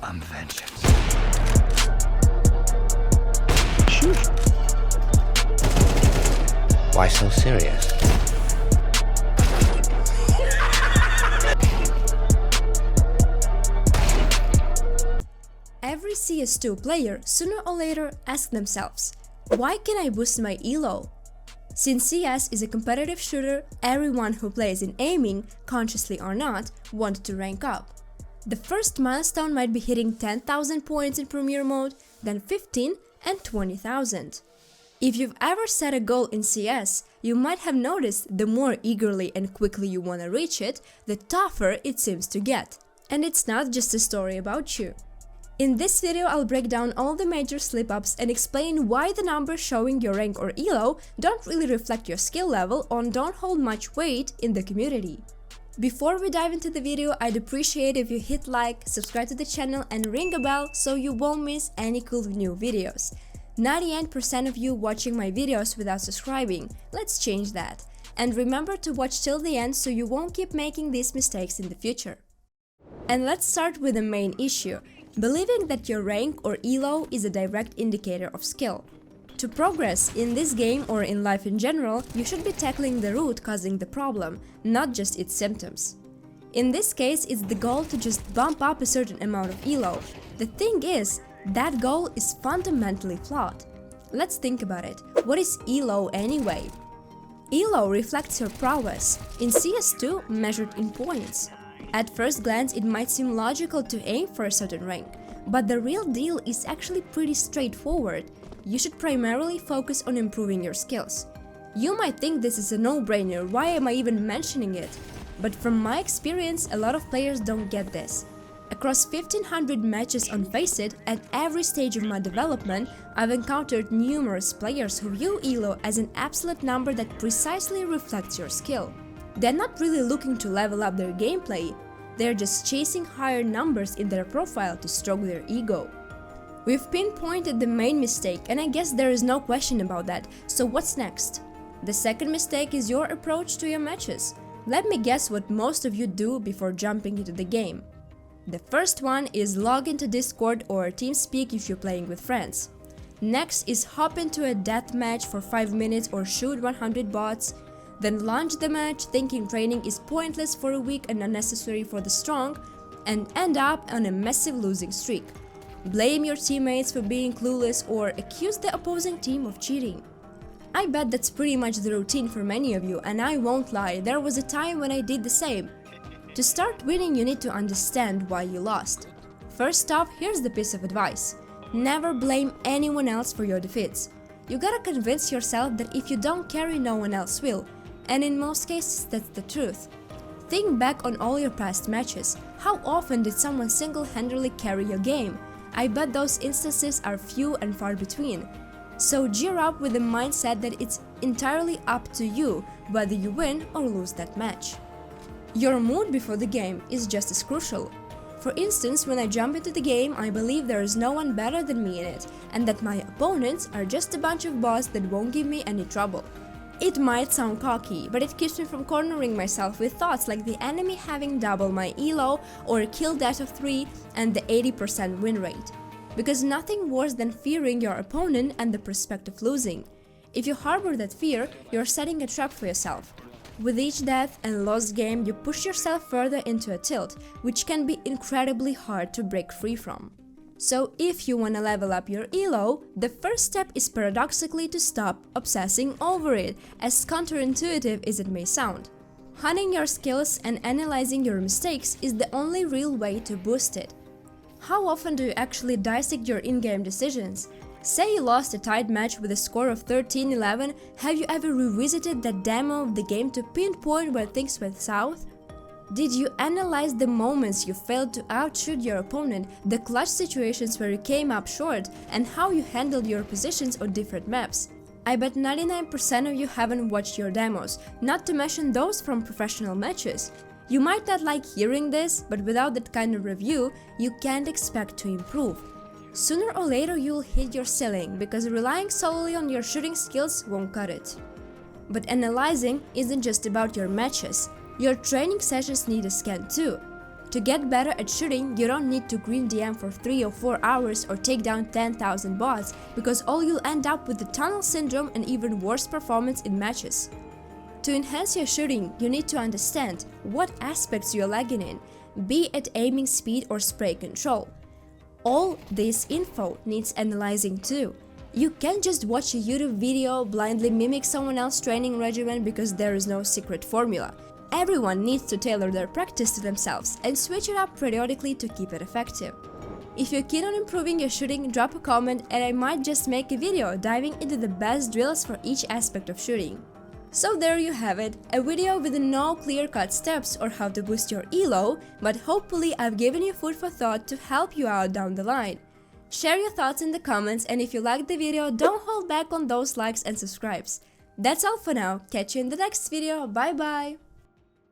I'm vengeance. Shoot. Why so serious? Every CS2 player sooner or later asks themselves, why can I boost my elo? Since CS is a competitive shooter, everyone who plays in aiming, consciously or not, wants to rank up. The first milestone might be hitting 10,000 points in Premier mode, then 15 and 20,000. If you've ever set a goal in CS, you might have noticed the more eagerly and quickly you want to reach it, the tougher it seems to get. And it's not just a story about you. In this video, I'll break down all the major slip-ups and explain why the numbers showing your rank or elo don't really reflect your skill level or don't hold much weight in the community. Before we dive into the video, I'd appreciate if you hit like, subscribe to the channel and ring a bell so you won't miss any cool new videos. 98% of you watching my videos without subscribing, let's change that. And remember to watch till the end so you won't keep making these mistakes in the future. And let's start with the main issue. Believing that your rank or elo is a direct indicator of skill. To progress in this game or in life in general, you should be tackling the root causing the problem, not just its symptoms. In this case, it's the goal to just bump up a certain amount of elo. The thing is, that goal is fundamentally flawed. Let's think about it. What is elo anyway? Elo reflects your prowess, in CS2 measured in points. At first glance, it might seem logical to aim for a certain rank, but the real deal is actually pretty straightforward. You should primarily focus on improving your skills. You might think this is a no-brainer, why am I even mentioning it? But from my experience, a lot of players don't get this. Across 1500 matches on Faceit, at every stage of my development, I've encountered numerous players who view elo as an absolute number that precisely reflects your skill. They're not really looking to level up their gameplay, they're just chasing higher numbers in their profile to stroke their ego. We've pinpointed the main mistake, and I guess there is no question about that, so what's next? The second mistake is your approach to your matches. Let me guess what most of you do before jumping into the game. The first one is log into Discord or TeamSpeak if you're playing with friends. Next is hop into a deathmatch for 5 minutes or shoot 100 bots. Then launch the match thinking training is pointless for a week and unnecessary for the strong, and end up on a massive losing streak. Blame your teammates for being clueless or accuse the opposing team of cheating. I bet that's pretty much the routine for many of you, and I won't lie, there was a time when I did the same. To start winning, you need to understand why you lost. First off, here's the piece of advice. Never blame anyone else for your defeats. You gotta convince yourself that if you don't carry, no one else will. And in most cases, that's the truth. Think back on all your past matches. How often did someone single-handedly carry your game? I bet those instances are few and far between. So gear up with the mindset that it's entirely up to you whether you win or lose that match. Your mood before the game is just as crucial. For instance, when I jump into the game, I believe there is no one better than me in it, and that my opponents are just a bunch of bots that won't give me any trouble. It might sound cocky, but it keeps me from cornering myself with thoughts like the enemy having double my elo or a kill dash of 3 and the 80% win rate. Because nothing worse than fearing your opponent and the prospect of losing. If you harbor that fear, you're setting a trap for yourself. With each death and lost game, you push yourself further into a tilt, which can be incredibly hard to break free from. So if you want to level up your elo, the first step is paradoxically to stop obsessing over it, as counterintuitive as it may sound. Honing your skills and analyzing your mistakes is the only real way to boost it. How often do you actually dissect your in-game decisions? Say you lost a tight match with a score of 13-11, have you ever revisited that demo of the game to pinpoint where things went south? Did you analyze the moments you failed to outshoot your opponent, the clutch situations where you came up short, and how you handled your positions on different maps? I bet 99% of you haven't watched your demos, not to mention those from professional matches. You might not like hearing this, but without that kind of review, you can't expect to improve. Sooner or later you'll hit your ceiling, because relying solely on your shooting skills won't cut it. But analyzing isn't just about your matches. Your training sessions need a scan too. To get better at shooting, you don't need to green DM for 3 or 4 hours or take down 10,000 bots, because all you'll end up with the tunnel syndrome and even worse performance in matches. To enhance your shooting, you need to understand what aspects you're lagging in, be it aiming speed or spray control. All this info needs analyzing too. You can't just watch a YouTube video, blindly mimic someone else's training regimen because there is no secret formula. Everyone needs to tailor their practice to themselves and switch it up periodically to keep it effective. If you're keen on improving your shooting, drop a comment and I might just make a video diving into the best drills for each aspect of shooting. So there you have it, a video with no clear-cut steps or how to boost your ELO, but hopefully I've given you food for thought to help you out down the line. Share your thoughts in the comments, and if you liked the video, don't hold back on those likes and subscribes. That's all for now, catch you in the next video, bye bye!